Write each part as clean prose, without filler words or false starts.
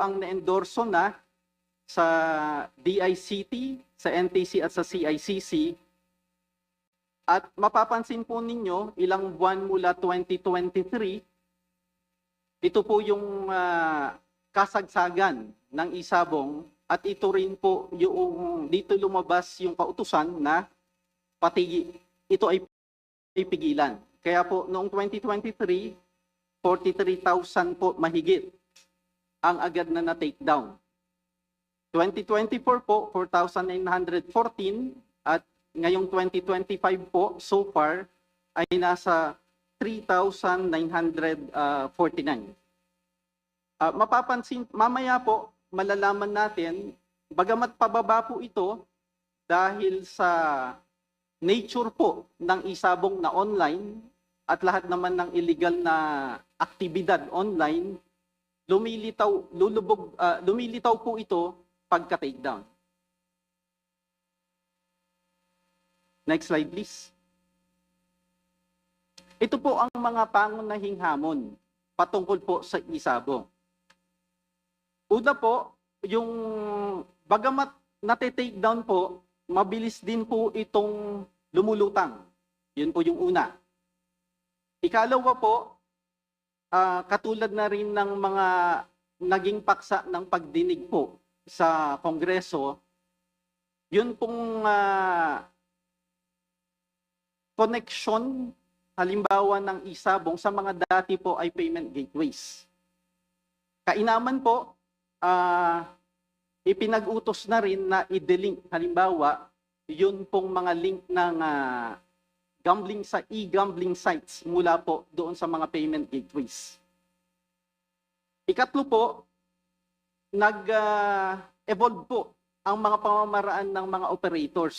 ang na-endorso na sa DICT, sa NTC at sa CICC. At mapapansin po ninyo, ilang buwan mula 2023, ito po yung kasagsagan ng isabong at ito rin po yung dito lumabas yung kautusan na pati ito ay pigilan. Kaya po noong 2023, 43,000 po mahigit ang agad na na-take down. 2024 po, 4,914 at ngayong 2025 po, so far, ay nasa 3,949. Mapapansin, mamaya po, malalaman natin, bagamat pababa po ito, dahil sa nature po ng isabong na online at lahat naman ng illegal na aktibidad online, lumilitaw po ito pagka-takedown. Next slide, please. Ito po ang mga pangunahing hamon patungkol po sa isabong. Una po, yung bagamat nate-takedown po, mabilis din po itong lumulutang. Yun po yung una. Ikalawa po, katulad na rin ng mga naging paksa ng pagdinig po sa Kongreso, yun pong connection, halimbawa ng isabong sa mga dati po ay payment gateways. Kainaman po, ipinag-utos na rin na i-delink, halimbawa, yun pong mga link ng gambling sa e-gambling sites mula po doon sa mga payment gateways. Ikatlo po, nag-evolve po ang mga pamamaraan ng mga operators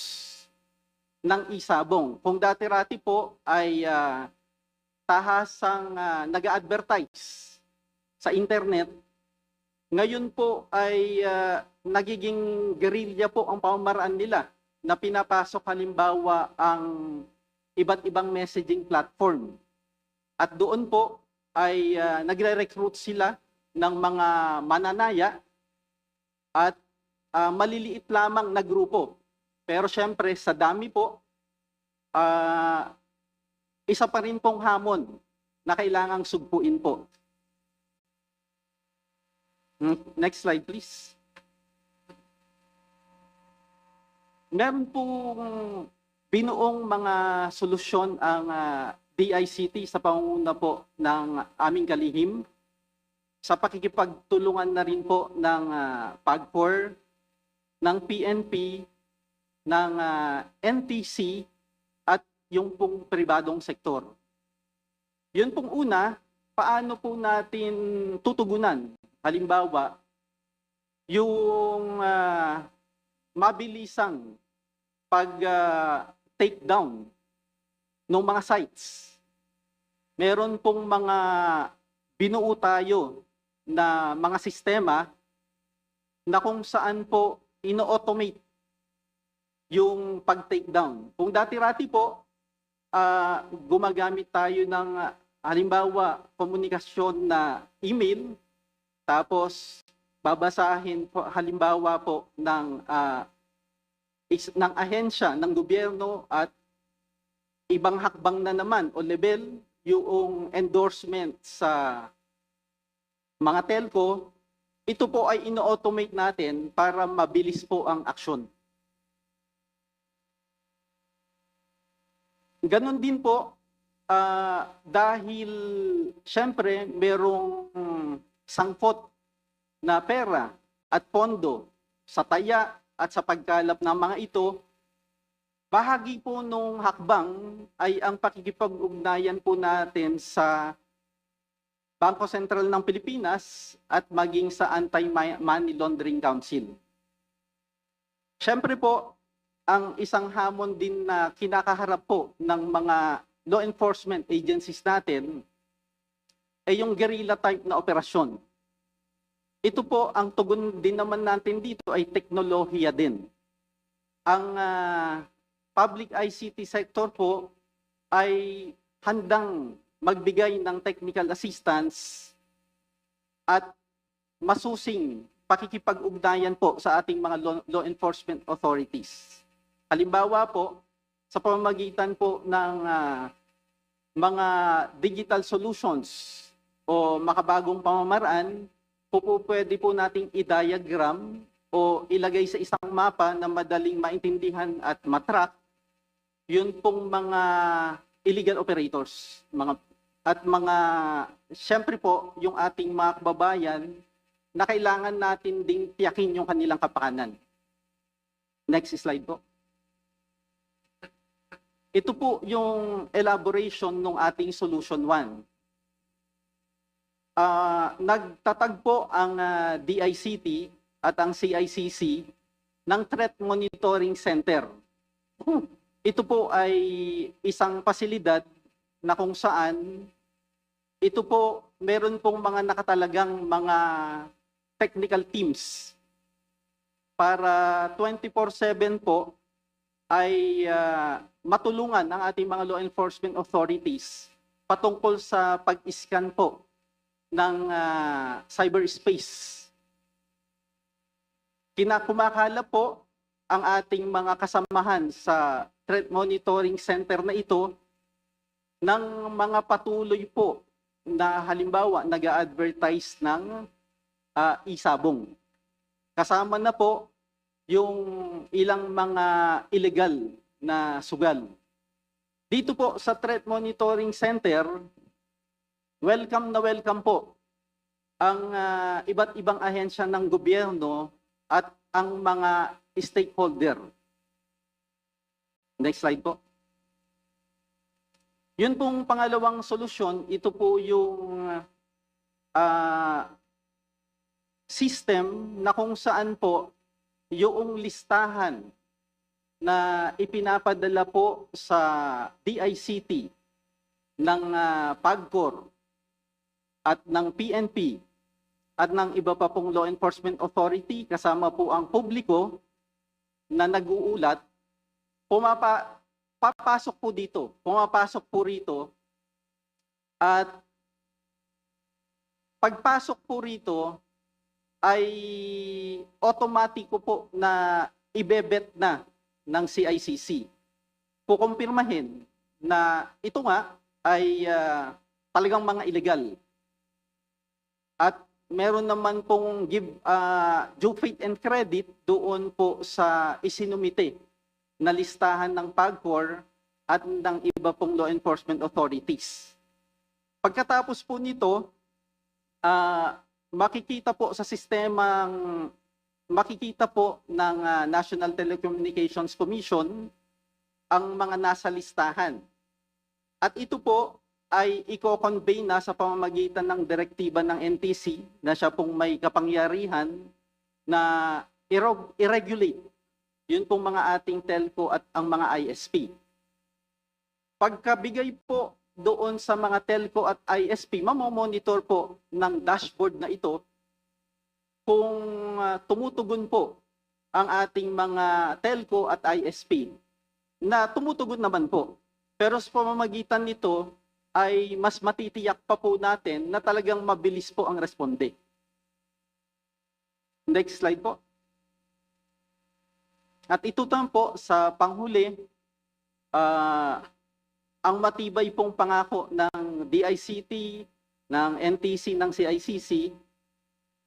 ng isabong. Kung dati-rati po ay tahasang nag-advertise sa internet, ngayon po ay nagiging guerrilla po ang pamamaraan nila na pinapasok halimbawa ang iba't ibang messaging platform. At doon po ay nagre-recruit sila ng mga mananaya at maliliit lamang na grupo. Pero syempre sa dami po, isa pa rin pong hamon na kailangang sugpuin po. Next slide please. Meron pong binuong mga solusyon ang DICT sa pangunguna po ng aming kalihim sa pakikipagtulungan na rin po ng PAGCOR, ng PNP, ng NTC at yung pong pribadong sektor. Yun pong una, paano po natin tutugunan? Halimbawa, yung mabilisang pag-take down ng mga sites. Meron pong mga binuo tayo na mga sistema na kung saan po ino-automate yung pag-take down. Kung dati-rati po, gumagamit tayo ng halimbawa komunikasyon na email, tapos babasahin po halimbawa po ng ahensya ng gobyerno at ibang hakbang na naman o level yung endorsement sa mga telco, ito po ay ino-automate natin para mabilis po ang aksyon. Ganon din po, dahil syempre merong sangkot na pera at pondo sa taya at sa pagkalap ng mga ito, bahagi po nung hakbang ay ang pakikipag-ugnayan po natin sa Bangko Sentral ng Pilipinas at maging sa Anti-Money Laundering Council. Siyempre po, ang isang hamon din na kinakaharap po ng mga law enforcement agencies natin ay yung guerrilla type na operasyon. Ito po, ang tugon din naman natin dito ay teknolohiya din. Ang public ICT sector po ay handang magbigay ng technical assistance at masusing pakikipag-ugnayan po sa ating mga law enforcement authorities. Halimbawa po, sa pamamagitan po ng mga digital solutions o makabagong pamamaraan, pwede po nating i-diagram o ilagay sa isang mapa na madaling maintindihan at matrack yun pong mga illegal operators, syempre po, yung ating mga kababayan na kailangan natin ding tiyakin yung kanilang kapakanan. Next slide po. Ito po yung elaboration ng ating Solution 1. Nagtatag po ang DICT at ang CICC ng Threat Monitoring Center. Ito po ay isang pasilidad na kung saan ito po meron pong mga nakatalagang mga technical teams para 24/7 po ay matulungan ang ating mga law enforcement authorities patungkol sa pag-scan po ng cyberspace. Kumakala po ang ating mga kasamahan sa Threat Monitoring Center na ito ng mga patuloy po na halimbawa nag-a-advertise ng isabong. Kasama na po yung ilang mga illegal na sugal. Dito po sa Threat Monitoring Center, welcome na welcome po ang iba't ibang ahensya ng gobyerno at ang mga stakeholder. Next slide po. Yun pong pangalawang solusyon, ito po yung system na kung saan po yung listahan na ipinapadala po sa DICT ng PAGCOR at ng PNP at ng iba pa pong law enforcement authority kasama po ang publiko na nag-uulat, pumapasok po rito at pagpasok po rito ay automatiko po na ibebet na ng CICC. Kukumpirmahin na ito nga ay talagang mga illegal. At meron naman pong due faith and credit doon po sa isinumite na listahan ng PAGCOR at ng iba pong law enforcement authorities. Pagkatapos po nito, makikita po ng National Telecommunications Commission ang mga nasa listahan. At ito po ay i-convey na sa pamamagitan ng direktiba ng NTC na siya pong may kapangyarihan na i-regulate yun pong mga ating telco at ang mga ISP. Pagkabigay po doon sa mga telco at ISP, mamomonitor po ng dashboard na ito kung tumutugon po ang ating mga telco at ISP na tumutugon naman po. Pero sa pamamagitan nito ay mas matitiyak pa po natin na talagang mabilis po ang responde. Next slide po. At ito naman po sa panghuli, ang matibay pong pangako ng DICT, ng NTC, ng CICC,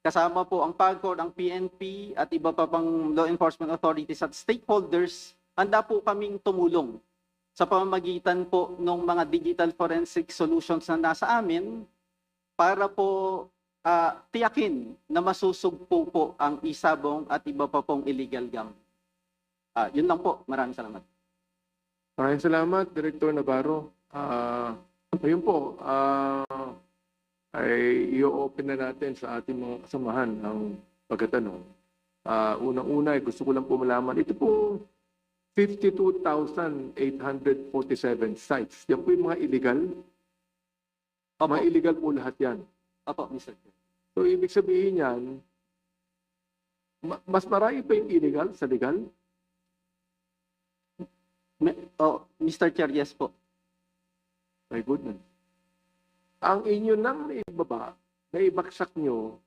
kasama po ang PAGCOR, ang PNP at iba pa pang law enforcement authorities at stakeholders, handa po kaming tumulong sa pamamagitan po ng mga digital forensic solutions na nasa amin para po tiyakin na masusugpo po ang isabong at iba pa pong illegal gambling. Yun lang po. Maraming salamat. Maraming salamat, Director Navarro. Ayun po, ay i-open na natin sa ating mga kasamahan ang pagkatanong. Unang-una, gusto ko lang po malaman, ito po 52,847 sites. Yan po yung mga illegal. Opo. Mga illegal po lahat yan. Opo, Mr. Chair. So, ibig sabihin yan, mas marami pa yung illegal sa legal? Mr. Chair, yes po. My goodness. Ang inyo nang naibaksak nyo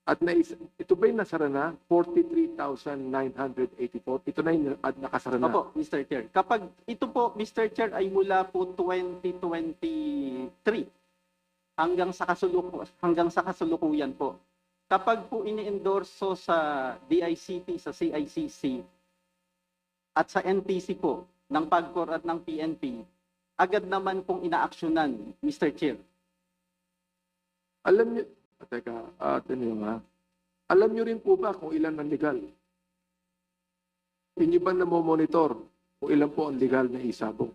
At ito ba'y nasara na? 43,984. Ito na yung nakasara na. Opo, Mr. Chair. Kapag ito po, Mr. Chair, ay mula po 2023 hanggang sa kasalukuyan po. Kapag po ini-endorso sa DICT, sa CICC, at sa NTC po, ng PAGCOR at ng PNP, agad naman pong inaaksyonan, Mr. Chair. Alam niyo, teka, alam niyo rin po ba kung ilan ang legal? Inyo ba namomonitor kung ilan po ang legal na isabong?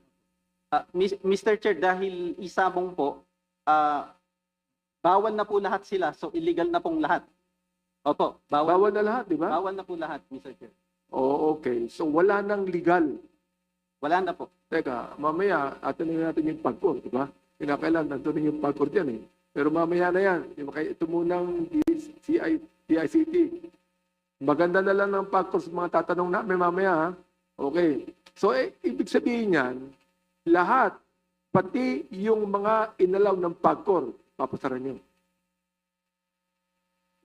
Mr. Chair, dahil isabong po, bawal na po lahat sila, so illegal na pong lahat. Opo, Bawal na lahat, di ba? bawal na po lahat, Mr. Chair. Oo, okay. So wala nang legal. Wala na po. Teka, mamaya, atin natin yung PAGCOR, di ba? Kinakailan, nandun yung PAGCOR dyan eh. Pero mamaya na yan. Ito munang DICT. Maganda na lang ng PAGCOR sa mga tatanong namin mamaya, ha? Okay. So, ibig sabihin yan, lahat, pati yung mga inalaw ng PAGCOR, papasaran nyo.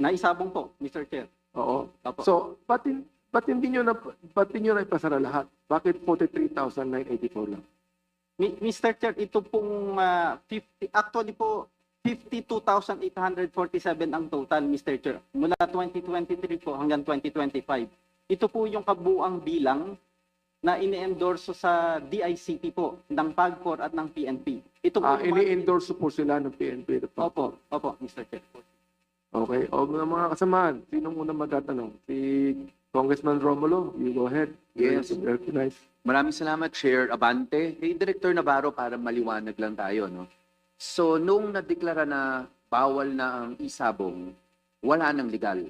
Naisabong po, Mr. Chair. Oo. Opo. So, ba't hindi nyo na ipasara lahat? Bakit 43,984 lang? Mr. Chair, ito pong actually po, 52,847 ang total, Mr. Chair. Mula 2023 po hanggang 2025. Ito po yung kabuang bilang na ini-endorso sa DICT po, ng PAGCOR at ng PNP. Ito po yung Ini-endorse po sila ng PNP. Opo, Mr. Chair. Okay. O mga kasamahan, sino muna magtatanong? Si Congressman Romulo, you go ahead. Yes. Recognize. Maraming salamat, Chair Abante. Kay Director Navarro, para maliwanag lang tayo, no? So, nung nadeklara na bawal na ang isabong, wala nang legal.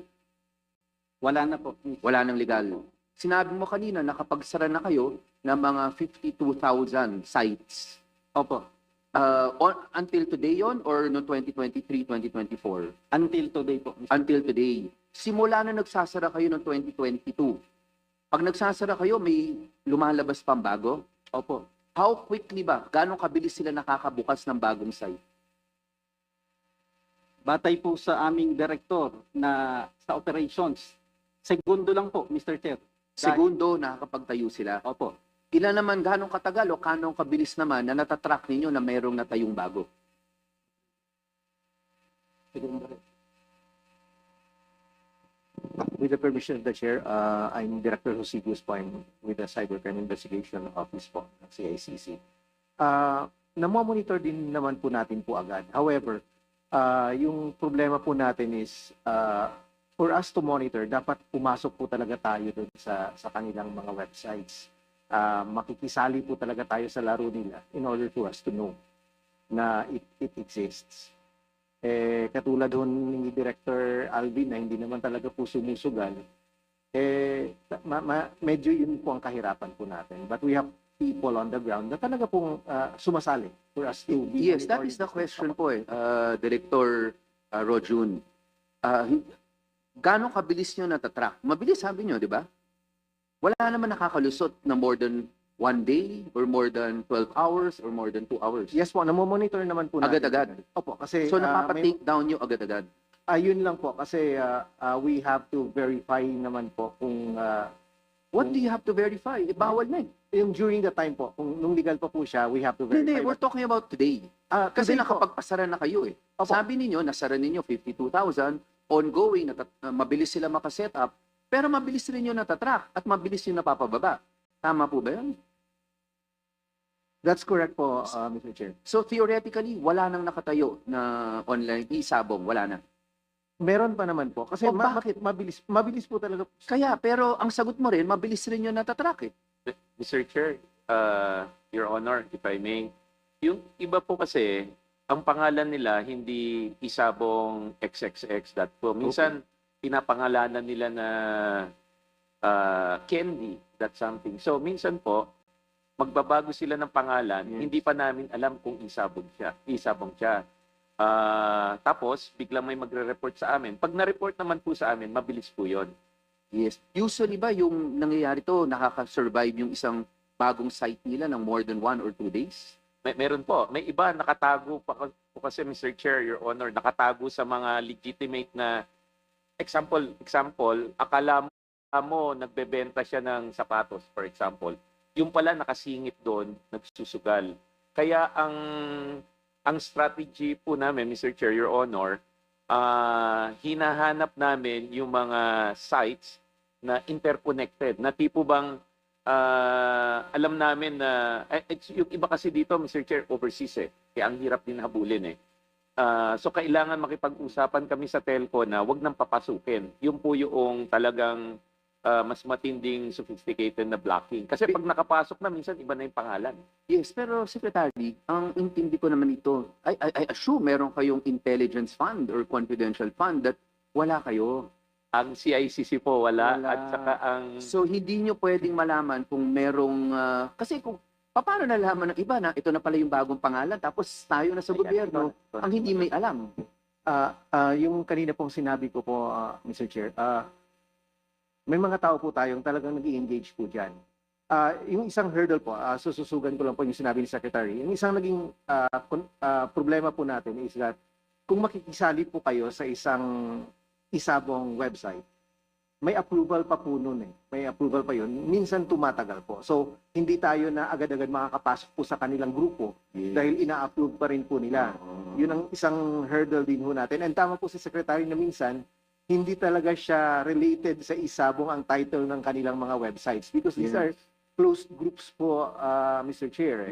Wala na po. Wala nang legal. Sinabi mo kanina, nakapagsara na kayo ng mga 52,000 sites. Opo. Until today yon or no 2023, 2024? Until today po, Mr. Until today. Simula na nagsasara kayo ng 2022. Pag nagsasara kayo, may lumalabas pang bago? Opo. How quickly ba? Gano'ng kabilis sila nakakabukas ng bagong site? Batay po sa aming director na sa operations, segundo lang po, Mr. Chair. Segundo, nakakapagtayo sila. Opo. Ilan naman, gano'ng katagal o gano'ng kabilis naman na natatrack ninyo na mayroong natayong bago? Segundo rin. With the permission of the Chair, I'm Director Josidius Poing with the Cybercrime Investigation Office po ng CICC. Namomonitor din naman po natin po agad. However, yung problema po natin is for us to monitor, dapat pumasok po talaga tayo dun sa kanilang mga websites. Makikisali po talaga tayo sa laro nila in order for us to know na it exists. Katulad ho ni Director Alvin na hindi naman talaga po sumusugal, medyo yun po ang kahirapan po natin. But we have people on the ground na talaga pong sumasali for us to be Yes, that is the question po Director Rojun. Gano'ng kabilis nyo natatrack? Mabilis sabi nyo, di ba? Wala naman nakakalusot na more than 1 day or more than 12 hours or more than 2 hours. Yes po, namomonitor naman po natin. Agad-agad. Opo, kasi So napapa-take down nyo agad-agad. yun lang po kasi we have to verify naman po kung What do you have to verify? Bawal na eh. yung during the time po, kung nung legal pa po siya, we have to verify. Hindi, we're talking about today. Kasi nakapagpasara na kayo eh. Opo. Sabi ninyo, nasara ninyo 52,000, ongoing, mabilis sila makaset up, pero mabilis rin yun natatrack at mabilis yun napapababa. Tama po ba yun? That's correct po, Mr. Chair. So theoretically, wala nang nakatayo na online isabong, wala na. Meron pa naman po kasi Bakit? mabilis po talaga. Kaya, pero ang sagot mo rin, mabilis rin yun natatrack eh. Mr. Chair, Your Honor, if I may, yung iba po kasi, ang pangalan nila hindi isabong xxx.po. Minsan, pinapangalanan nila na candy, that's something. So, minsan po, magbabago sila ng pangalan, Yes. hindi pa namin alam kung isabong siya. Tapos, biglang may magre-report sa amin. Pag na-report naman po sa amin, mabilis po yon. Yes. Usually ba yung nangyayari to, nakaka-survive yung isang bagong site nila ng more than 1 or 2 days? Meron po. May iba nakatago pa po kasi, Mr. Chair, Your Honor, nakatago sa mga legitimate na example, akala mo nagbebenta siya ng sapatos, for example. Yung pala nakasingit doon, nagsusugal. Kaya ang strategy po namin, Mr. Chair, Your Honor, hinahanap namin yung mga sites na interconnected, na tipo bang alam namin na yung iba kasi dito, Mr. Chair, overseas eh. Kaya ang hirap din habulin eh. So kailangan makipag-usapan kami sa telco na wag nang papasukin. Yung po yung talagang mas matinding sophisticated na blocking. Kasi pag nakapasok na, minsan iba na yung pangalan. Yes, pero Secretary, ang intindi ko naman ito, I assume meron kayong intelligence fund or confidential fund that wala kayo. Ang CICC po wala, Wala. at saka ang... So hindi nyo pwedeng malaman kung merong, kasi kung paano nalaman ng iba na ito na pala yung bagong pangalan tapos tayo na sa gobyerno ang hindi may alam. Yung kanina pong sinabi ko po, Mr. Chair, may mga tao po tayong talagang nag-engage po dyan. Yung isang hurdle po, sususugan ko lang po yung sinabi ni Secretary, yung isang naging problema po natin is that kung makikisali po kayo sa isang isabong website, may approval pa po nun eh. May approval pa yun. Minsan tumatagal po. So, hindi tayo na agad-agad makakapasok po sa kanilang grupo dahil ina-approve pa rin po nila. Yun ang isang hurdle din po natin. And tama po si Secretary na minsan, hindi talaga siya related sa isabong ang title ng kanilang mga websites because these are closed groups po, Mr. Chair.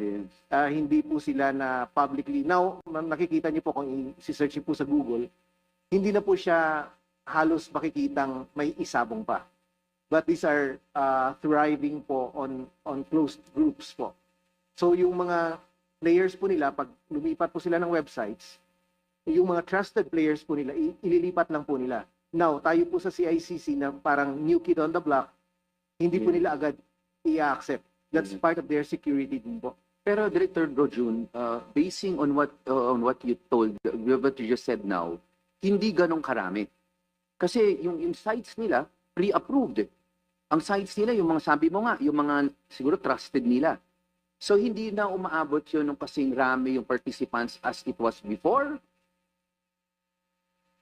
Hindi po sila na publicly. Now, nakikita niyo po kung i-search niyo po sa Google, hindi na po siya halos makikitang may isabong pa. But these are thriving po on closed groups po. So yung mga players po nila, pag lumipat po sila ng websites, yung mga trusted players po nila, ililipat lang po nila. Now, tayo po sa CICC na parang new kid on the block, hindi po nila agad i-accept. That's part of their security din po. Pero Director Rojun, basing on what you told, what you just said now, hindi ganong karami. Kasi yung sites nila, pre-approved. Ang sites nila, yung mga sabi mo nga, yung mga siguro trusted nila. So hindi na umaabot yun ng kasing rami yung participants as it was before.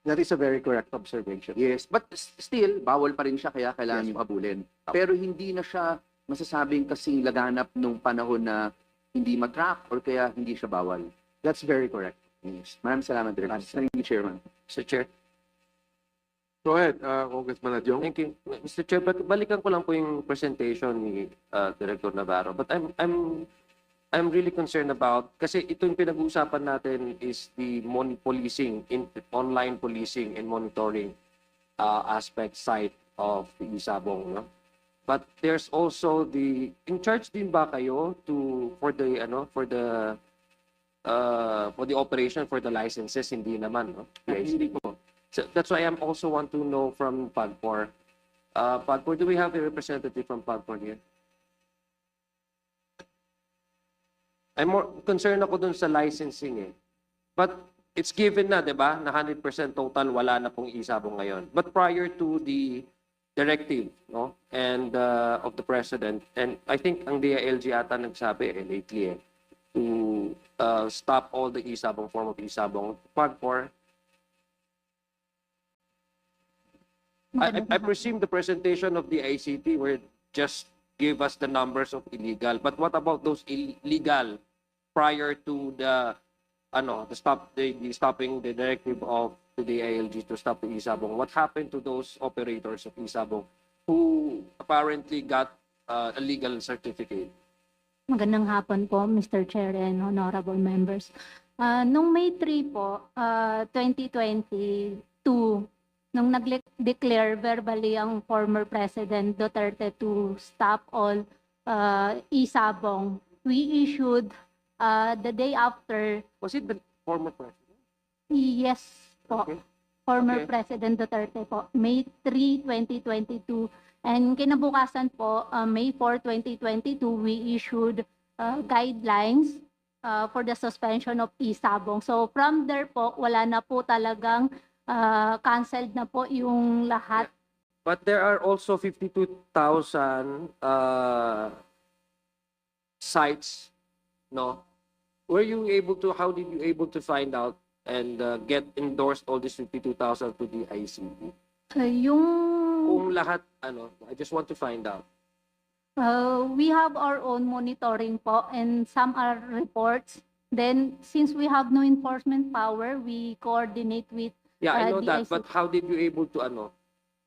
That is a very correct observation. Yes, but still, bawal pa rin siya kaya kailangan yung habulin. Pero hindi na siya masasabing kasing laganap nung panahon na hindi matrack or kaya hindi siya bawal. That's very correct. Yes. Maraming salamat, Director. Thank you, Chairman. Mr. Chair. Go ahead, Congressman Adjong. Thank you. Mr. Chair, balikan ko lang po yung presentation ni Director Navarro. But I'm really concerned about, kasi ito yung pinag-uusapan natin is the policing, online policing and monitoring aspect side of the Isabong, no? But there's also in charge din ba kayo for the operation, for the licenses? Hindi naman, no? Hindi po. So that's why I also want to know from PAGCOR. PAGCOR, do we have a representative from PAGCOR here? I'm more concerned ako dun sa licensing eh. But it's given na, di ba? Na 100% total, wala na pong isabong ngayon. But prior to the directive, no? And of the President, and I think ang DILG ata nagsabi lately to stop all the isabong, form of isabong. PAGCOR, I presume the presentation of the ICT were just give us the numbers of illegal. But what about those illegal prior to the stopping the directive of the ILG to stop the isabong? What happened to those operators of isabong who apparently got a legal certificate? Magandang hapon po, Mr. Chair and honorable members. Nung May 3 po, 2022, nung nag-declare verbally ang former President Duterte to stop all isabong, we issued the day after, Was it the former president? yes po, Okay. former Okay. President Duterte po, May 3, 2022. And kinabukasan po, May 4, 2022, we issued guidelines for the suspension of isabong. So from there po, wala na po talagang canceled na po yung lahat. But there are also 52,000 sites, no? How did you able to find out and get endorsed all these 52,000 to the ICT? Yung Kung lahat, ano, I just want to find out. we have our own monitoring po and some are reports. Then since we have no enforcement power, we coordinate with Yeah, I know that, DICT. but how did you able to, ano,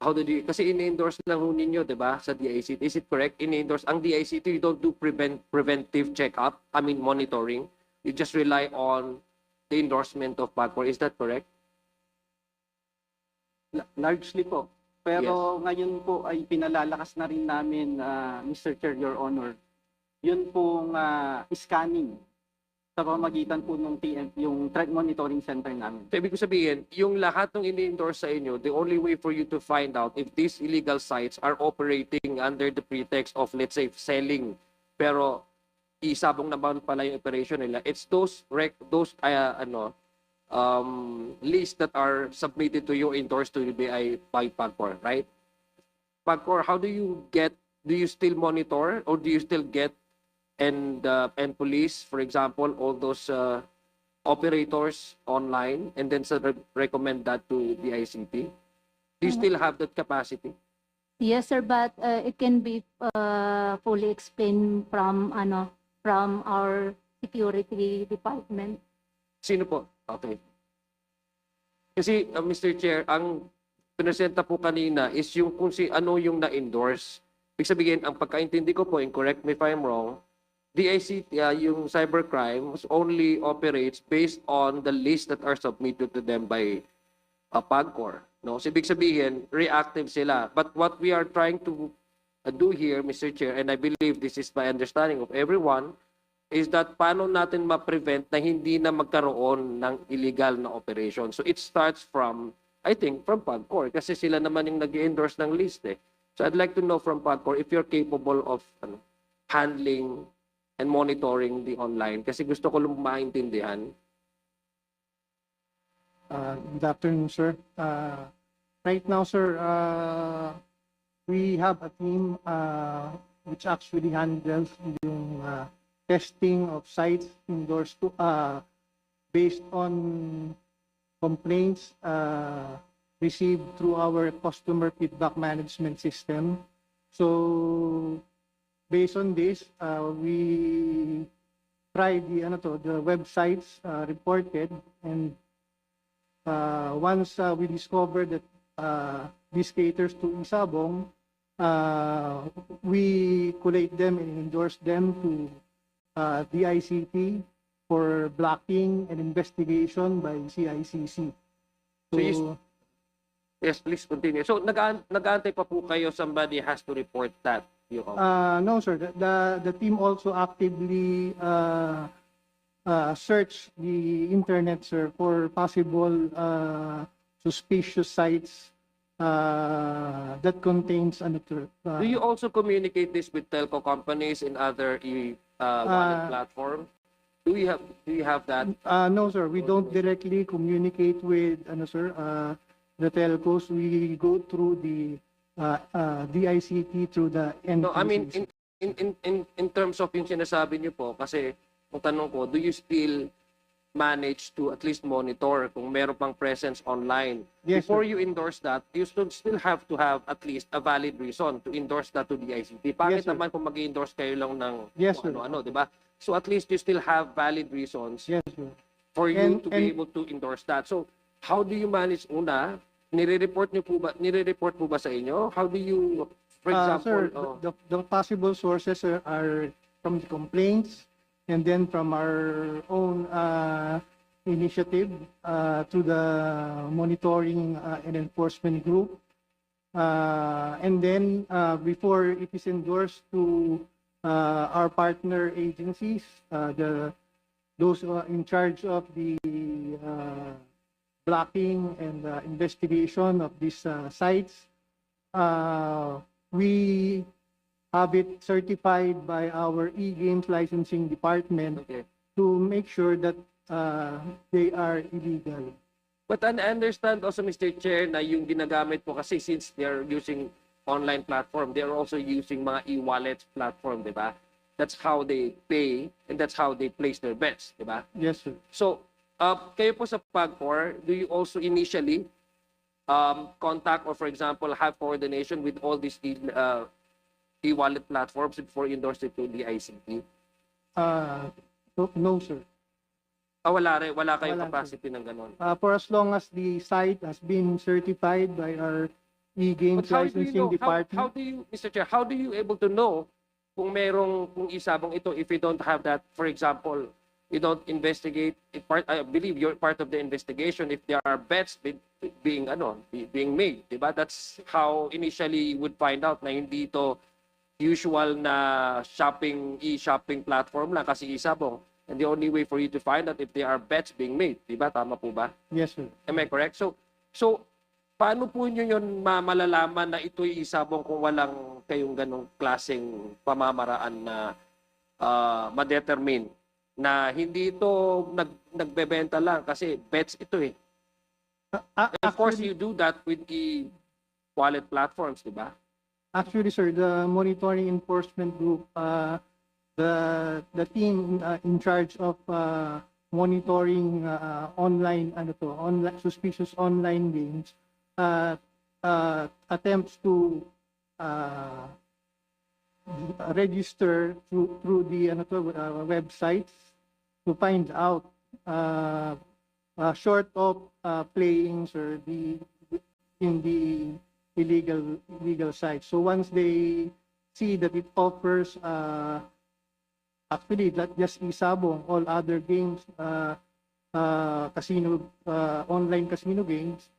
how did you, kasi ini-endorse lang ho ninyo, di ba, sa DICT. Is it correct? Ini-endorse, ang DICT, you don't do preventive check-up, I mean monitoring. You just rely on the endorsement of PAGCOR. Is that correct? Largely po. Pero ngayon po ay pinalalakas na rin namin, Mr. Chair, Your Honor, yun pong scanning sa pamagitan po ng TM, yung Threat Monitoring Center namin. So, ibig ko sabihin, yung lahat ng ini-endorse sa inyo, the only way for you to find out if these illegal sites are operating under the pretext of, let's say, selling, pero isabong naman pala yung operation nila, it's those lists that are submitted to you, endorsed to the BI by PAGCOR, right? PAGCOR, how do you still monitor or do you still get and police, for example, all those operators online and then recommend that to the ICT? Do you still have that capacity? Yes, sir, but it can be fully explained from our security department. Sino po? Okay. Kasi, Mr. Chair, ang pinesenta po kanina is yung kung ano yung na-endorse. Ibig sabihin, ang pagkaintindi ko po, and correct me if I'm wrong, DICT, yung cybercrime only operates based on the list that are submitted to them by PAGCOR. No? So, ibig sabihin, reactive sila. But what we are trying to do here, Mr. Chair, and I believe this is my understanding of everyone, is that paano natin ma-prevent na hindi na magkaroon ng illegal na operation. So, it starts from, I think, from PAGCOR kasi sila naman yung nag-endorse ng list eh. So, I'd like to know from PAGCOR if you're capable of handling and monitoring the online kasi gusto ko lang maintindihan. Good afternoon, sir. Right now, sir, we have a team which actually handles yung testing of sites endorsed to, based on complaints received through our customer feedback management system. So, based on this, we tried the websites reported, and once we discovered that this caters to Isabong, we collate them and endorse them to the ICT for blocking and investigation by CICC. So, Yes, please continue. So, nag-aantay pa po kayo, somebody has to report that. no, sir. The team also actively search the internet, sir, for possible suspicious sites that contains Do you also communicate this with telco companies and other wallet platform? Do you have that? No, sir. We don't directly communicate with the telcos. We go through the DICT through the NTC. No, I mean in terms of yung sinasabi niyo po kasi kung tanong ko, do you still manage to at least monitor kung meron pang presence online? Yes, Before sir. you endorse that, you still have to have at least a valid reason to endorse that to the ICT. Pangit Yes, sir. naman kung mag-endorse kayo lang ng Yes, kung sir. ano-ano, di ba? So at least you still have valid reasons Yes, sir. for you to be And- able to endorse that. So how do you manage una? Nire-report po ba sa inyo? How do you, for example, Sir, the possible sources are from the complaints and then from our own initiative through the monitoring and enforcement group. And then before it is endorsed to our partner agencies, those in charge of the blocking and investigation of these sites, we have it certified by our e-games licensing department okay. to make sure that they are illegal. But I understand also, Mr. Chair, na yung ginagamit po kasi since they're using online platform, they're also using mga e-wallet platform, di ba? That's how they pay and that's how they place their bets, di ba? Yes, sir. So, kayo po sa PAGCOR, do you also initially contact or, for example, have coordination with all these e-wallet platforms before you endorse it to the ICT? No, sir. Wala kayong Wala, sir. capacity ng ganon. For as long as the site has been certified by our e-games But how do you licensing know, department. how do you, Mr. Chair, how do you able to know kung isabong ito if you don't have that, for example, you don't investigate, I believe you're part of the investigation if there are bets being made, diba? That's how initially you would find out na hindi ito usual na e-shopping platform lang kasi isabong. And the only way for you to find out if there are bets being made, diba? Tama po ba? Yes, sir. Am I correct? So paano po nyo yun malalaman na ito'y isabong kung walang kayong ganong klaseng pamamaraan na ma-determine na hindi ito nagbebenta lang kasi bets ito eh. And of course, you do that with the wallet platforms, di ba? Actually, sir, the monitoring enforcement group, the team in charge of monitoring online suspicious online games attempts to register through the websites to find out short of playing, sir, in the illegal site. So once they see that it offers actually not just Isabong, all other games, online casino games,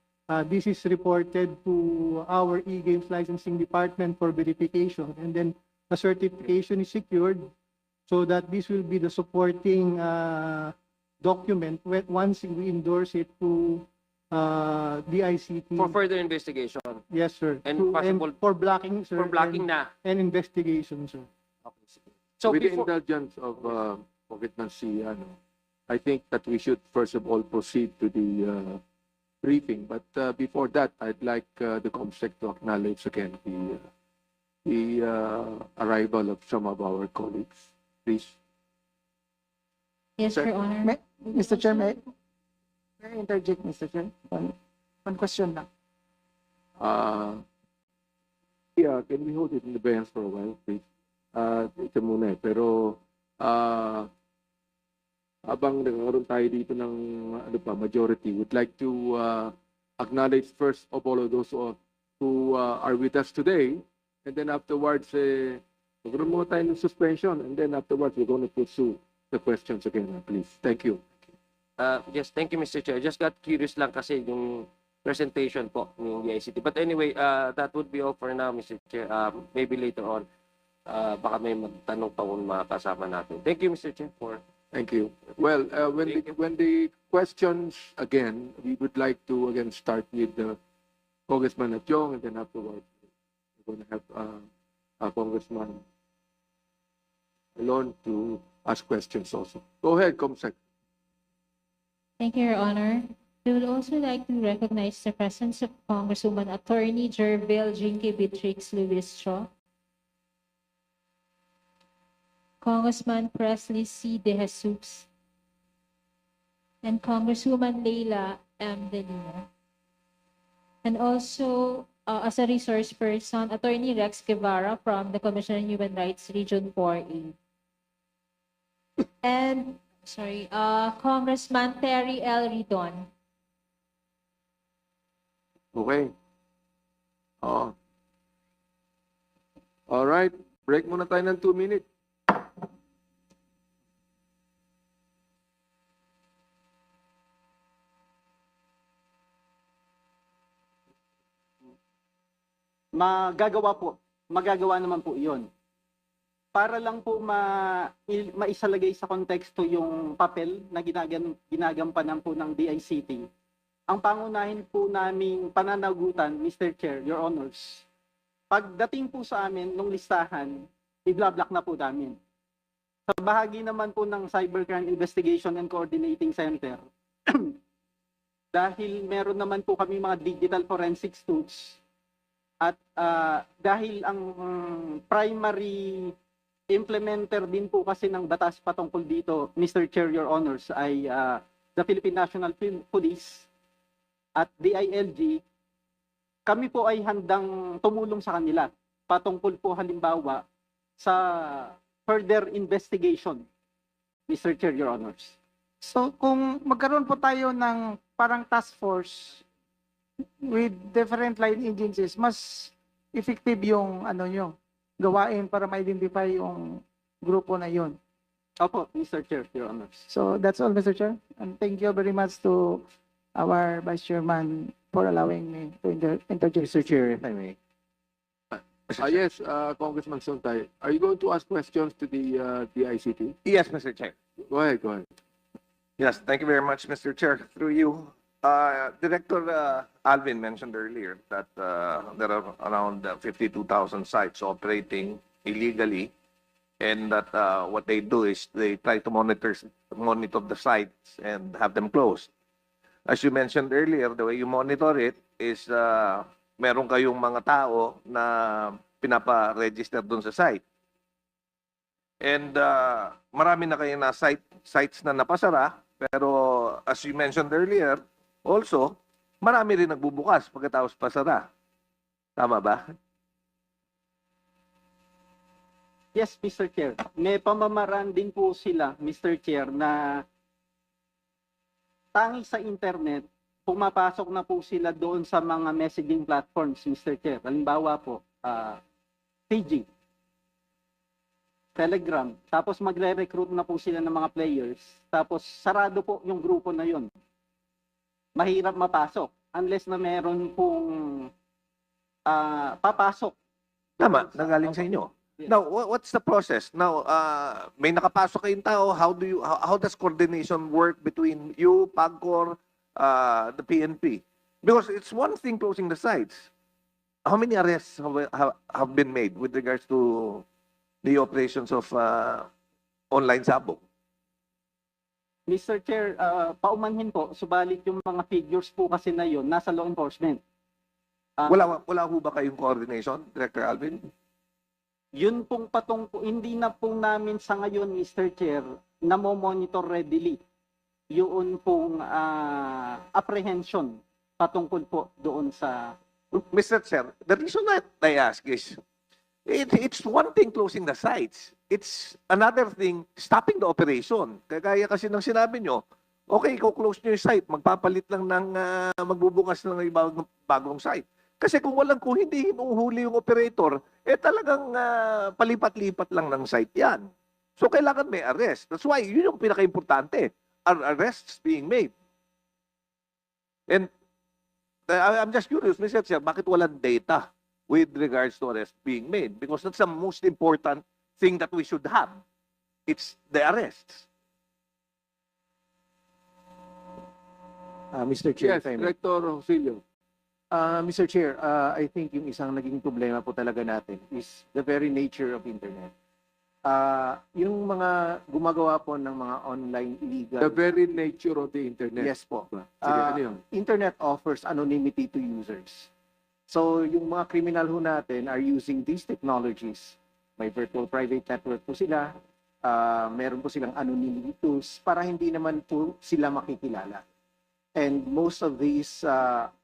this is reported to our e-games licensing department for verification, and then the certification is secured so that this will be the supporting document once we endorse it to the ICT. For further investigation. Yes, sir. And possible- for blocking, sir. For blocking na. and investigation, sir. Okay, sige. So With the before, indulgence of Congressman C, I think that we should first of all proceed to the briefing. But before that, I'd like the COMSEC to acknowledge again the arrival of some of our colleagues. Please. Yes, Sir. Your Honor. Mr. Chair, may I interject, Mr. Chair? One question lang. Yeah, can we hold it in the bench for a while, please? Ito muna eh. Pero habang nagkaroon tayo dito ng majority, would like to acknowledge first of all of those who are with us today, and then afterwards, magkaroon muna tayo ng suspension, and then afterwards, we're going to pursue the questions again, please. Thank you. yes, thank you, Mr. Chair. Just got curious lang kasi yung presentation po ng ICT. But anyway, that would be all for now, Mr. Chair. Maybe later on, baka may magtanong pa kung mga kasama natin. Thank you, Mr. Chair, for... Thank you. Well, when the questions again, we would like to again start with Congressman Atchong, and then afterwards we're going to have Congressman Alon to ask questions also. Go ahead, Comsec. Thank you, Your Honor. We would also like to recognize the presence of Congresswoman Attorney Jerville Jinky Beatrix Lewis Shaw, Congressman Presley C. De Jesus, and Congresswoman Leila M. De Lima. And also, as a resource person, Attorney Rex Guevara from the Commission on Human Rights Region 4A. And, Congressman Terry L. Ridon. Okay. Oh. All right. Break muna tayo ng 2 minutes. Magagawa naman po iyon. Para lang po maisalagay sa konteksto yung papel na ginagampanan po ng DICT. Ang pangunahin po naming pananagutan, Mr. Chair, Your Honors, pagdating po sa amin nung listahan, i-block na po namin. Sa bahagi naman po ng Cybercrime Investigation and Coordinating Center, dahil meron naman po kami mga digital forensics tools, at dahil ang primary implementer din po kasi ng batas patungkol dito, Mr. Chair, Your Honors, ay the Philippine National Police at DILG, kami po ay handang tumulong sa kanila patungkol po halimbawa sa further investigation, Mr. Chair, Your Honors. So kung magkaroon po tayo ng parang task force with different line agencies, mas effective yung ano nyo, gawain para ma-identify yung grupo na yun. Opo, Mr. Chair, Your Honors. So that's all, Mr. Chair. And thank you very much to our Vice Chairman for allowing me to interject. Mr. Chair, if I may. Yes, Congressman Sontay, are you going to ask questions to the DICT? Yes, Mr. Chair. Go ahead, go ahead. Yes, thank you very much, Mr. Chair. Through you, Director Alvin mentioned earlier that there are around 52,000 sites operating illegally, and that what they do is they try to monitor the sites and have them closed. As you mentioned earlier, the way you monitor it is meron kayong mga tao na pinapa-register doon sa site. And marami na kayo na sites na napasara, pero as you mentioned earlier, also, marami rin nagbubukas pagkatapos pasara. Tama ba? Yes, Mr. Chair. May pamamaraan din po sila, Mr. Chair, na tangi sa internet, pumapasok na po sila doon sa mga messaging platforms, Mr. Chair. Halimbawa po, PG, Telegram, tapos magre-recruit na po sila ng mga players, tapos sarado po yung grupo na yun. Mahirap mapasok unless na meron pong papasok. Tama, nagaling sa inyo. Yes. Now, what's the process? Now, may nakapasok kayong tao, how does coordination work between you, PAGCOR, the PNP? Because it's one thing closing the sites. How many arrests have been made with regards to the operations of online sabog? Mr. Chair, paumanhin po, subalit yung mga figures po kasi na yun, nasa law enforcement. Wala ho ba kayong coordination, Director Alvin? Yun pong hindi na po namin sa ngayon, Mr. Chair, namo-monitor readily yun pong apprehension patungkol po doon sa... Mr. Chair, the reason that I ask is, it's one thing closing the sites. It's another thing stopping the operation. Kagaya kasi ng sinabi nyo, okay, close nyo yung site, magpapalit lang ng, magbubukas lang ng bagong site. Kasi kung hindi hinuhuli yung operator, talagang palipat-lipat lang ng site yan. So kailangan may arrest. That's why yun yung pinaka-importante. Are arrests being made? And I'm just curious, Mr. Chair, bakit walang data with regards to arrests being made? Because that's the most important thing that we should have. It's the arrests. Mr. Chair, Yes, if I may. Director Rosilio. Mr. Chair, I think yung isang naging problema po talaga natin is the very nature of internet. Yung mga gumagawa po ng mga online illegal... The very nature of the internet. Yes po. Sige, ano yun? Internet offers anonymity to users. So yung mga criminal ho natin are using these technologies. May virtual private network po sila. Meron po silang anonymity tools para hindi naman po sila makikilala. And most of these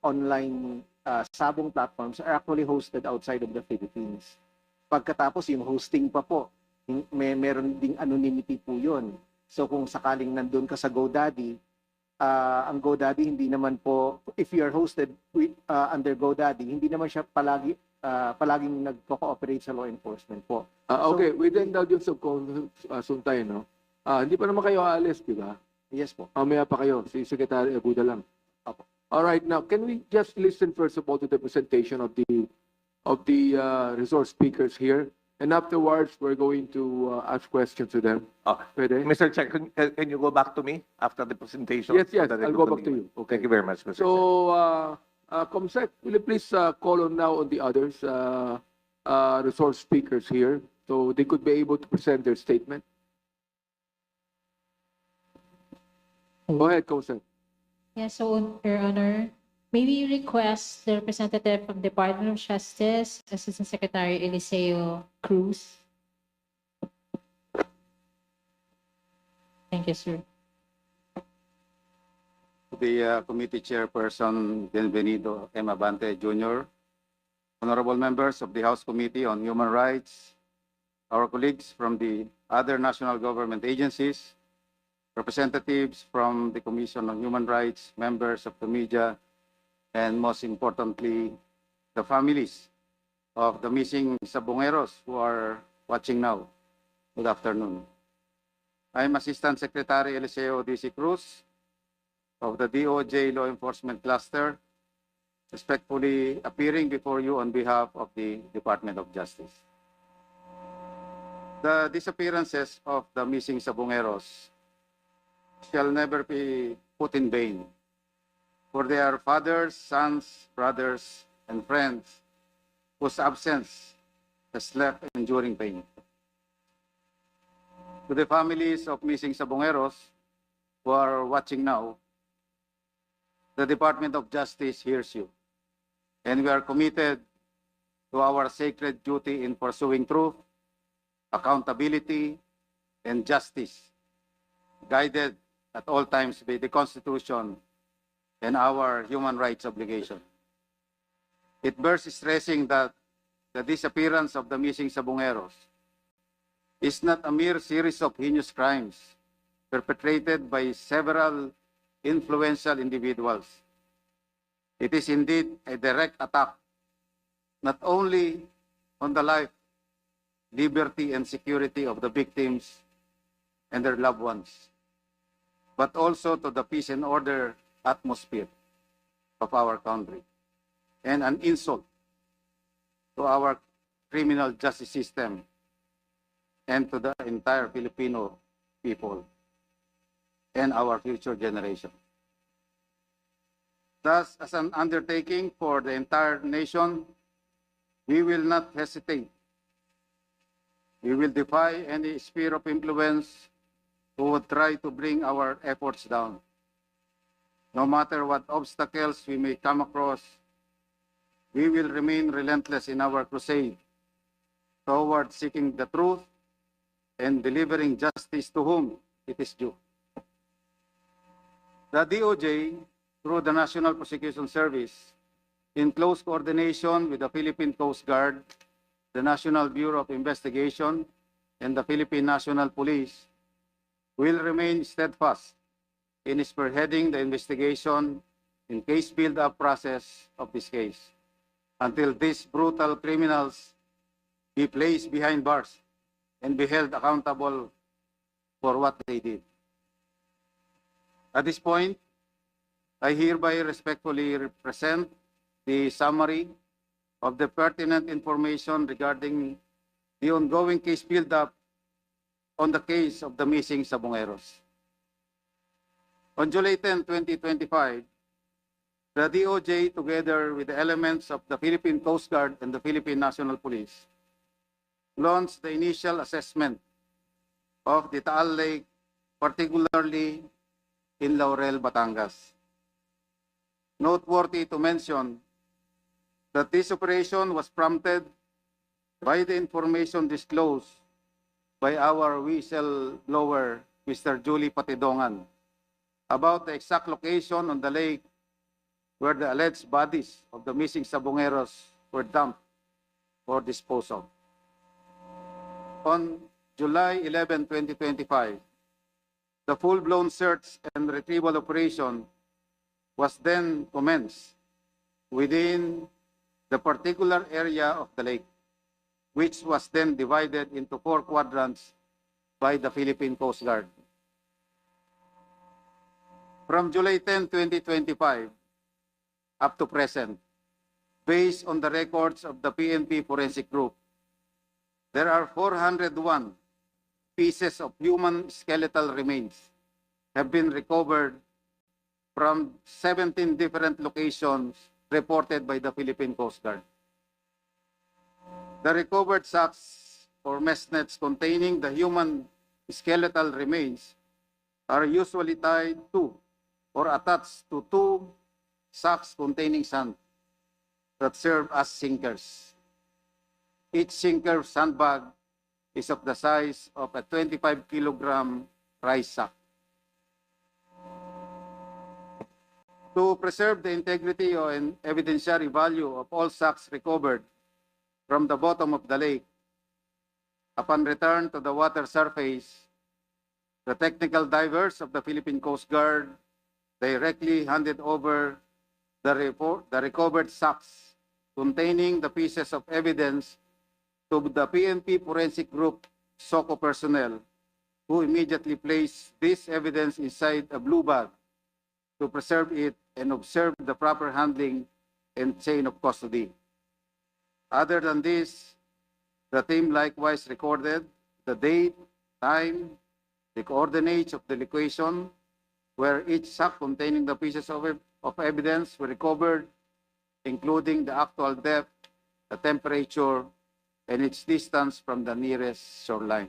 online sabong platforms are actually hosted outside of the Philippines. Pagkatapos yung hosting pa po, meron ding anonymity po yun. So kung sakaling nandun ka sa GoDaddy, ang GoDaddy hindi naman po, if you are hosted under GoDaddy, hindi naman siya palaging nagko-cooperate sa law enforcement po. Okay, with the indulgence of Suntay, no? Hindi pa naman kayo aalis, di ba? Yes po. Mamaya pa kayo, si Secretary Aguda lang. Opo. All right, now can we just listen first of all to the presentation of the resource speakers here, and afterwards we're going to ask questions to them. Pwede? Mr. Chair, can you go back to me after the presentation? Yes, So that I I'll could go back to continue? you. Okay. Thank you very much, Mr. Chair. So, Comsec, will you please call on now on the others resource speakers here, so they could be able to present their statement. Go ahead, Comsec. Yes, so, Your Honor, may we request the representative from Department of Justice, Assistant Secretary Eliseo Cruz. Thank you, sir. the committee chairperson, Bienvenido M. Abante Jr., honorable members of the House Committee on Human Rights, our colleagues from the other national government agencies, representatives from the Commission on Human Rights, members of the media, and most importantly, the families of the missing Sabongeros who are watching now. Good afternoon. I'm Assistant Secretary Eliseo D.C. Cruz of the DOJ Law Enforcement Cluster, respectfully appearing before you on behalf of the Department of Justice. The disappearances of the missing Sabongeros shall never be put in vain, for they are fathers, sons, brothers, and friends whose absence has left enduring pain. To the families of missing Sabongeros who are watching now, the Department of Justice hears you, and we are committed to our sacred duty in pursuing truth, accountability, and justice, guided at all times by the Constitution and our human rights obligation. It bears stressing that the disappearance of the missing Sabongeros is not a mere series of heinous crimes perpetrated by several influential individuals. It is indeed a direct attack not only on the life, liberty, and security of the victims and their loved ones, but also to the peace and order atmosphere of our country, and an insult to our criminal justice system and to the entire Filipino people and our future generation. Thus, as an undertaking for the entire nation, we will not hesitate. We will defy any sphere of influence who would try to bring our efforts down. No matter what obstacles we may come across, we will remain relentless in our crusade toward seeking the truth and delivering justice to whom it is due. The DOJ, through the National Prosecution Service, in close coordination with the Philippine Coast Guard, the National Bureau of Investigation, and the Philippine National Police, will remain steadfast in spearheading the investigation and case build-up process of this case until these brutal criminals be placed behind bars and be held accountable for what they did. At this point, I hereby respectfully present the summary of the pertinent information regarding the ongoing case build-up on the case of the missing Sabongeros. On July 10, 2025, the DOJ, together with the elements of the Philippine Coast Guard and the Philippine National Police, launched the initial assessment of the Taal Lake, particularly in Laurel, Batangas. Noteworthy to mention that this operation was prompted by the information disclosed by our whistleblower, Mr. Julie Patidongan, about the exact location on the lake where the alleged bodies of the missing Sabongeros were dumped for disposal. On July 11, 2025, the full-blown search and retrieval operation was then commenced within the particular area of the lake, which was then divided into 4 quadrants by the Philippine Coast Guard. From July 10, 2025, up to present, based on the records of the PNP Forensic Group, there are 401 pieces of human skeletal remains have been recovered from 17 different locations reported by the Philippine Coast Guard. The recovered sacks or mesh nets containing the human skeletal remains are usually tied to or attached to 2 sacks containing sand that serve as sinkers. Each sinker sandbag is of the size of a 25-kilogram rice sack. To preserve the integrity and evidentiary value of all sacks recovered from the bottom of the lake, upon return to the water surface, the technical divers of the Philippine Coast Guard directly handed over the recovered sacks containing the pieces of evidence to the PNP Forensic Group SOCO personnel, who immediately placed this evidence inside a blue bag to preserve it and observe the proper handling and chain of custody. Other than this, the team likewise recorded the date, time, the coordinates of the location where each sack containing the pieces of evidence were recovered, including the actual depth, the temperature, and its distance from the nearest shoreline.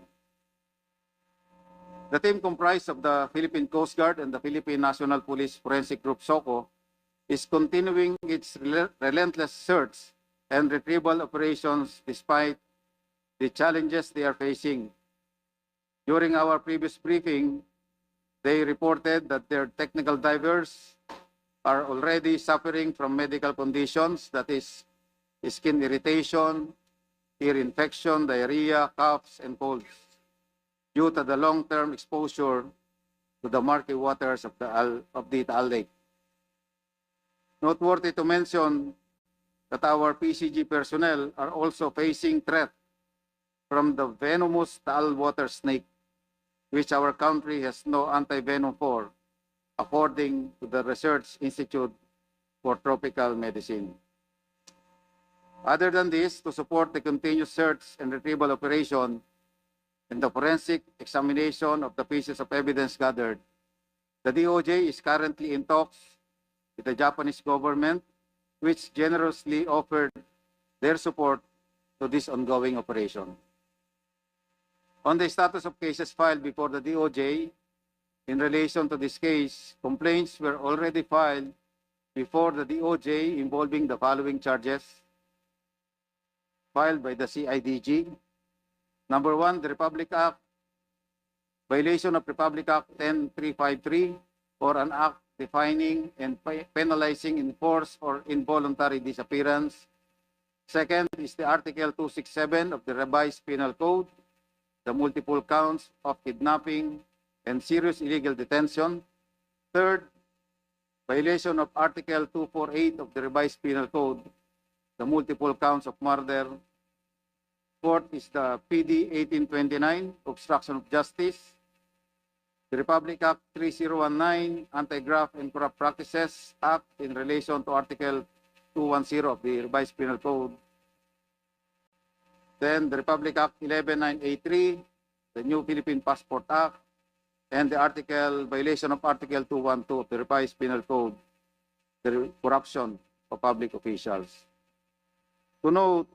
The team comprised of the Philippine Coast Guard and the Philippine National Police Forensic Group SOCO is continuing its relentless search and retrieval operations despite the challenges they are facing. During our previous briefing, they reported that their technical divers are already suffering from medical conditions, that is skin irritation, ear infection, diarrhea, coughs, and colds, due to the long-term exposure to the murky waters of the Taal Lake. Noteworthy to mention that our PCG personnel are also facing threat from the venomous Taal water snake, which our country has no anti-venom for, according to the Research Institute for Tropical Medicine. Other than this, to support the continuous search and retrieval operation and the forensic examination of the pieces of evidence gathered, the DOJ is currently in talks with the Japanese government, which generously offered their support to this ongoing operation. On the status of cases filed before the DOJ, in relation to this case, complaints were already filed before the DOJ involving the following charges filed by the CIDG. Number one, the Republic Act, violation of Republic Act 10353, or an act defining and penalizing enforced or involuntary disappearance. Second is the Article 267 of the Revised Penal Code, the multiple counts of kidnapping and serious illegal detention. Third, violation of Article 248 of the Revised Penal Code, the multiple counts of murder. Fourth is the PD 1829, obstruction of justice. The Republic Act 3019, Anti-Graft and Corrupt Practices Act in relation to Article 210 of the Revised Penal Code. Then the Republic Act 11983, the New Philippine Passport Act, and the violation of Article 212 of the Revised Penal Code, the corruption of public officials. To note,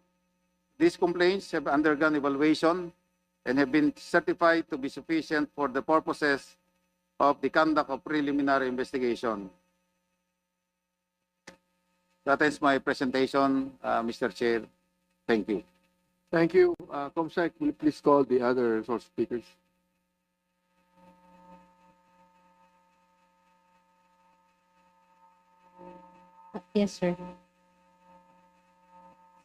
these complaints have undergone evaluation and have been certified to be sufficient for the purposes of the conduct of preliminary investigation. That is my presentation, Mr. Chair. Thank you. Thank you. Comsec, will you please call the other source speakers? Yes, sir.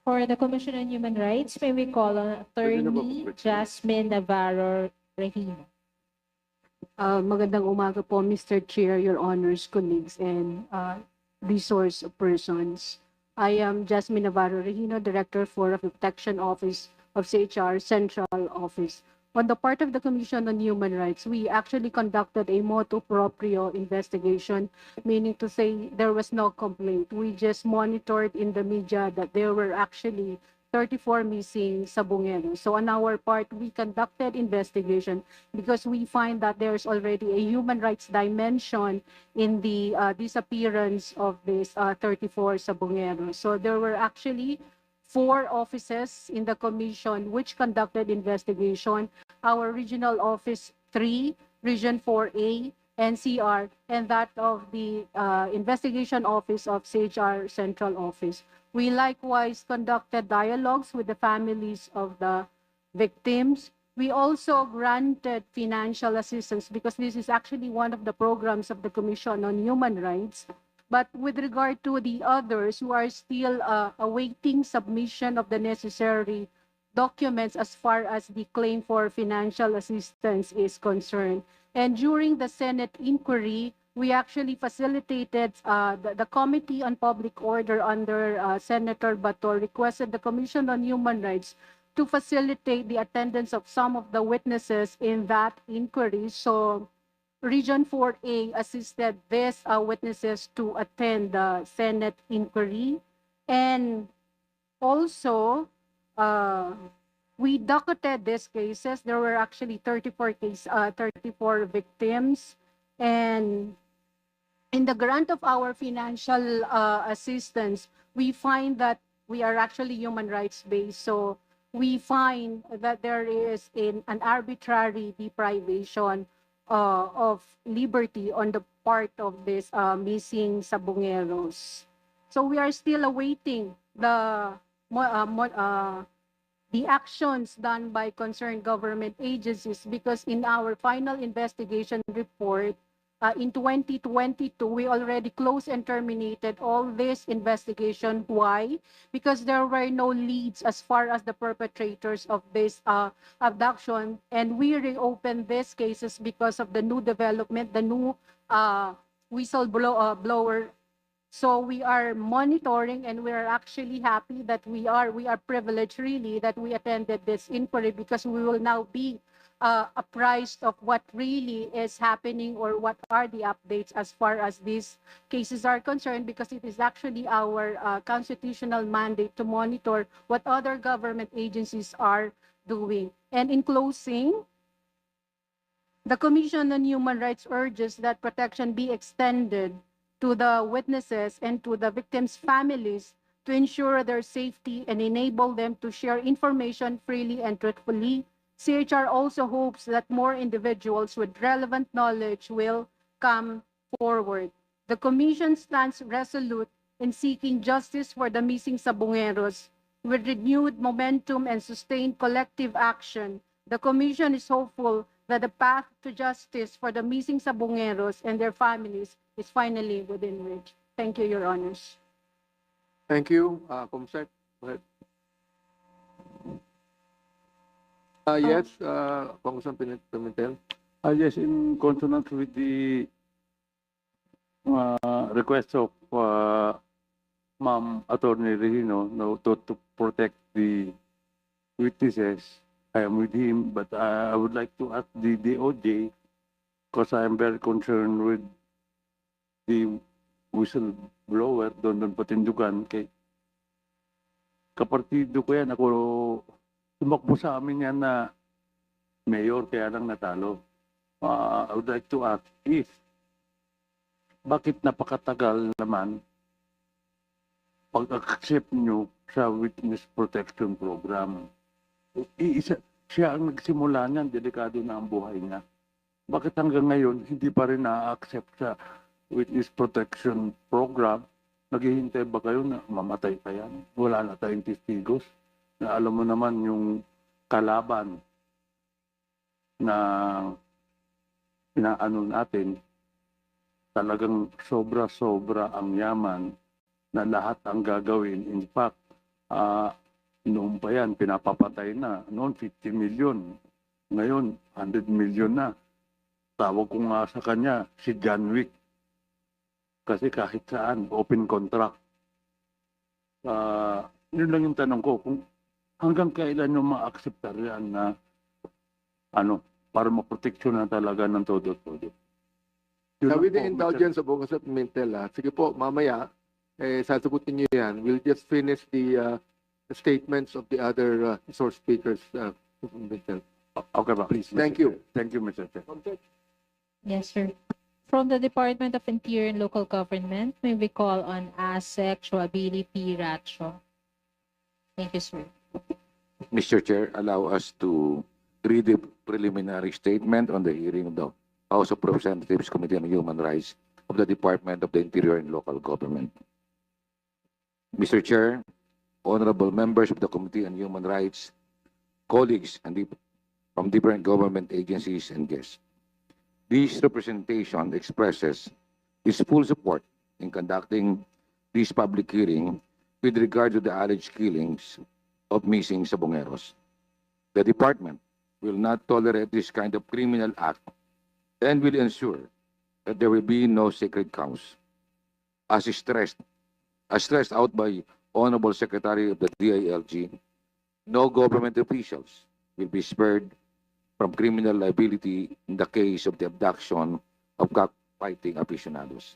For the Commission on Human Rights, may we call on Attorney Jasmine Navarro Regino. Magandang umaga po, Mr. Chair, Your Honors, colleagues, and resource persons. I am Jasmine Navarro Regino, Director for the Protection Office of CHR Central Office. On the part of the Commission on Human Rights, we actually conducted a motu proprio investigation, meaning to say there was no complaint. We just monitored in the media that there were actually 34 missing Sabongeros. So on our part, we conducted investigation because we find that there's already a human rights dimension in the disappearance of these 34 Sabongeros. So there were actually 4 offices in the commission which conducted investigation. Our regional office 3, region 4A, NCR, and that of the investigation office of CHR Central Office. We likewise conducted dialogues with the families of the victims. We also granted financial assistance because this is actually one of the programs of the Commission on Human Rights. But with regard to the others who are still awaiting submission of the necessary documents as far as the claim for financial assistance is concerned. And during the Senate inquiry, we actually facilitated the Committee on Public Order under Senator Bato requested the Commission on Human Rights to facilitate the attendance of some of the witnesses in that inquiry. So Region 4A assisted these witnesses to attend the Senate inquiry. And also, we docketed these cases. There were actually 34 victims. And in the grant of our financial assistance, we find that we are actually human rights based. So we find that there is an arbitrary deprivation of liberty on the part of these missing Sabongeros. So we are still awaiting the actions done by concerned government agencies, because in our final investigation report in 2022, we already closed and terminated all this investigation. Why? Because there were no leads as far as the perpetrators of this abduction, and we reopened these cases because of the new development, the new whistleblower. So we are monitoring, and we are actually happy that we are privileged really that we attended this inquiry, because we will now be apprised of what really is happening or what are the updates as far as these cases are concerned, because it is actually our constitutional mandate to monitor what other government agencies are doing. And in closing, the Commission on Human Rights urges that protection be extended to the witnesses and to the victims' families to ensure their safety and enable them to share information freely and truthfully. CHR also hopes that more individuals with relevant knowledge will come forward. The Commission stands resolute in seeking justice for the missing Sabongeros. With renewed momentum and sustained collective action, the Commission is hopeful that the path to justice for the missing Sabongeros and their families is finally within reach. Thank you, Your Honors. Thank you, Comsec. Go ahead. Yes, Congressman Pimentel. Yes, in consonance with the request of Ma'am Attorney Regino to protect the witnesses, I am with him, but I would like to ask the DOJ, because I am very concerned with the whistleblower doon Patindugan. Kay kapartido ko yan, ako tumakbo sa amin yan na mayor, kaya lang natalo. I would like to ask if bakit napakatagal naman pag-accept nyo sa witness protection program. Siya ang nagsimula niyan, delikado na ang buhay niya. Bakit hanggang ngayon hindi pa rin na-accept sa witness protection program? Naghihintay ba kayo na mamatay pa yan? Wala na tayong testigos. Na alam mo naman yung kalaban na pinaano natin, talagang sobra-sobra ang yaman na lahat ang gagawin. In fact, noon pa yan, pinapapatay na. Noon, 50 million. Ngayon, 100 million na. Tawag ko nga sa kanya, si John Wick. Kasi kahit saan, open contract. Yun lang yung tanong ko, kung hanggang kailan nyo ma-acceptar yan na para maproteksyon na talaga ng todo-todo. With the indulgence of Congressman Pimentel, sige po, mamaya, sasagutin nyo yan. We'll just finish the statements of the other resource speakers. Okay ba? Please. Thank you. Thank you, Mr. Chair. Yes, sir. From the Department of Interior and Local Government, may we call on ASEC Chuabili P. Racho. Thank you, sir. Mr. Chair, allow us to read the preliminary statement on the hearing of the House of Representatives Committee on Human Rights of the Department of the Interior and Local Government. Mr. Chair, honorable members of the Committee on Human Rights, colleagues from different government agencies and guests. This representation expresses its full support in conducting this public hearing with regard to the alleged killings of missing Sabongeros. The department will not tolerate this kind of criminal act and will ensure that there will be no sacred cows. As stressed out by Honorable Secretary of the DILG, no government officials will be spared from criminal liability in the case of the abduction of cockfighting aficionados.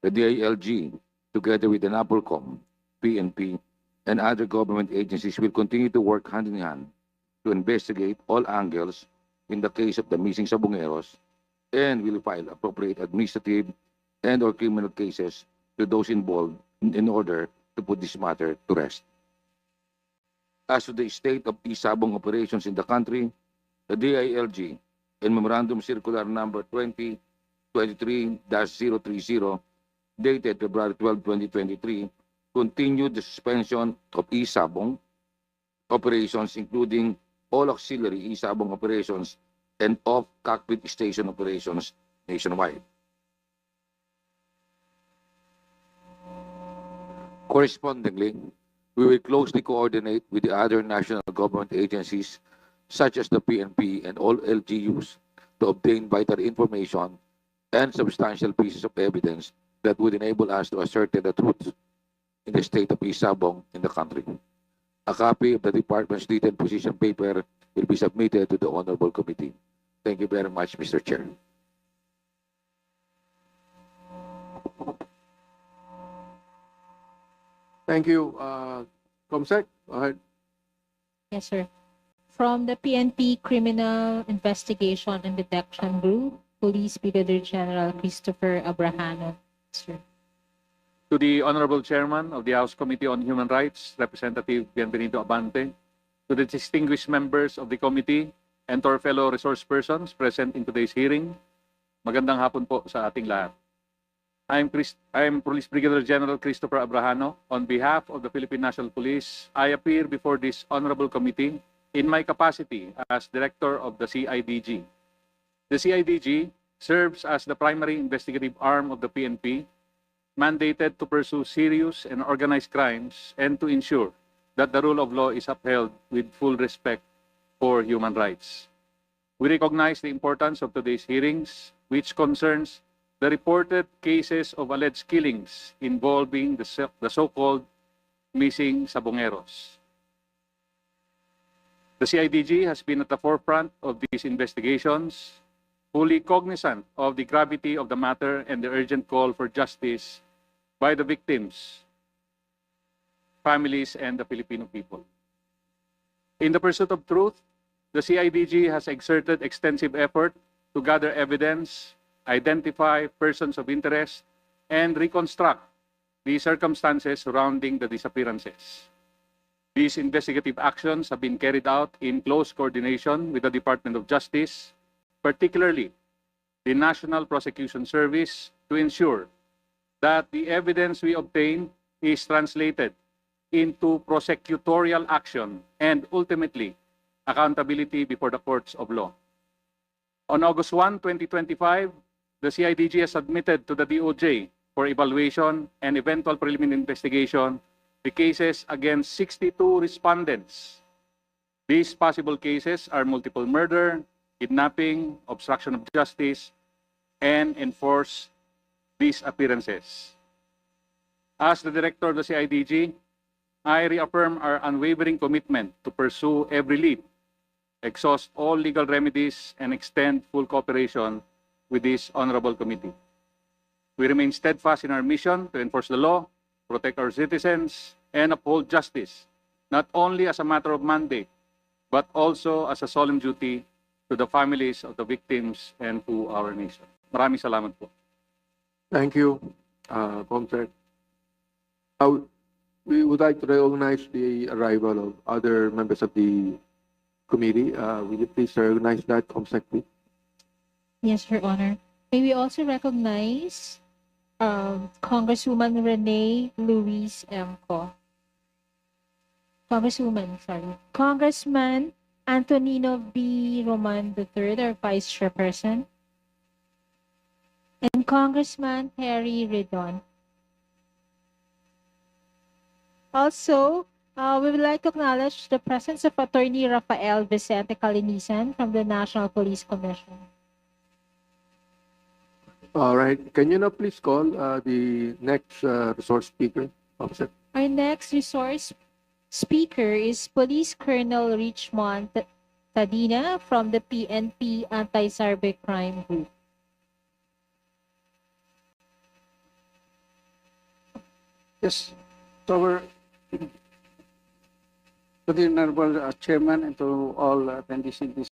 The DILG, together with the NAPOLCOM, PNP, and other government agencies will continue to work hand in hand to investigate all angles in the case of the missing Sabongeros and will file appropriate administrative and or criminal cases to those involved in order to put this matter to rest. As to the state of Isabong operations in the country, the DILG in Memorandum Circular Number 2023-030 dated February 12, 2023, continued the suspension of Isabong operations, including all auxiliary Isabong operations and off-cockpit station operations nationwide. Correspondingly, we will closely coordinate with the other national government agencies, such as the PNP and all LGUs, to obtain vital information and substantial pieces of evidence that would enable us to ascertain the truth in the state of Isabong in the country. A copy of the department's detailed position paper will be submitted to the Honorable Committee. Thank you very much, Mr. Chair. Thank you. Comsec, go ahead. Yes, sir. From the PNP Criminal Investigation and Detection Group, Police Brigadier General Christopher Abrahano. Sir. To the Honorable Chairman of the House Committee on Human Rights, Representative Bienvenido Abante, to the distinguished members of the committee, and to our fellow resource persons present in today's hearing, magandang hapon po sa ating lahat. I am Police Brigadier General Christopher Abrahano. On behalf of the Philippine National Police, I appear before this honorable committee in my capacity as Director of the CIDG. The CIDG serves as the primary investigative arm of the PNP, mandated to pursue serious and organized crimes and to ensure that the rule of law is upheld with full respect for human rights. We recognize the importance of today's hearings, which concerns the reported cases of alleged killings involving the so-called missing Sabongeros. The CIDG has been at the forefront of these investigations, fully cognizant of the gravity of the matter and the urgent call for justice by the victims, families, and the Filipino people. In the pursuit of truth, the CIDG has exerted extensive effort to gather evidence, identify persons of interest, and reconstruct the circumstances surrounding the disappearances. These investigative actions have been carried out in close coordination with the Department of Justice, particularly the National Prosecution Service, to ensure that the evidence we obtain is translated into prosecutorial action and ultimately accountability before the courts of law. On August 1, 2025, the CIDG has submitted to the DOJ for evaluation and eventual preliminary investigation the cases against 62 respondents. These possible cases are multiple murder, kidnapping, obstruction of justice, and enforced disappearances. As the Director of the CIDG, I reaffirm our unwavering commitment to pursue every lead, exhaust all legal remedies, and extend full cooperation with this honorable committee. We remain steadfast in our mission to enforce the law, protect our citizens, and uphold justice, not only as a matter of mandate, but also as a solemn duty to the families of the victims and to our nation. Maraming salamat po. Thank you, Comsec. We would like to recognize the arrival of other members of the committee. Will you please recognize that, Comsec, please? Yes, Your Honor. May we also recognize Congresswoman Renee Luis Emco. Congressman Antonino B. Roman III, our Vice Chairperson. and Congressman Terry Redon. Also, we would like to acknowledge the presence of Attorney Rafael Vicente Calinisan from the National Police Commission. All right. Can you now please call the next resource speaker, officer? Our next resource speaker is Police Colonel Richmond Tadina from the PNP Anti-Cybercrime Group. Yes, to our to the Honorable Chairman and to all attendees in this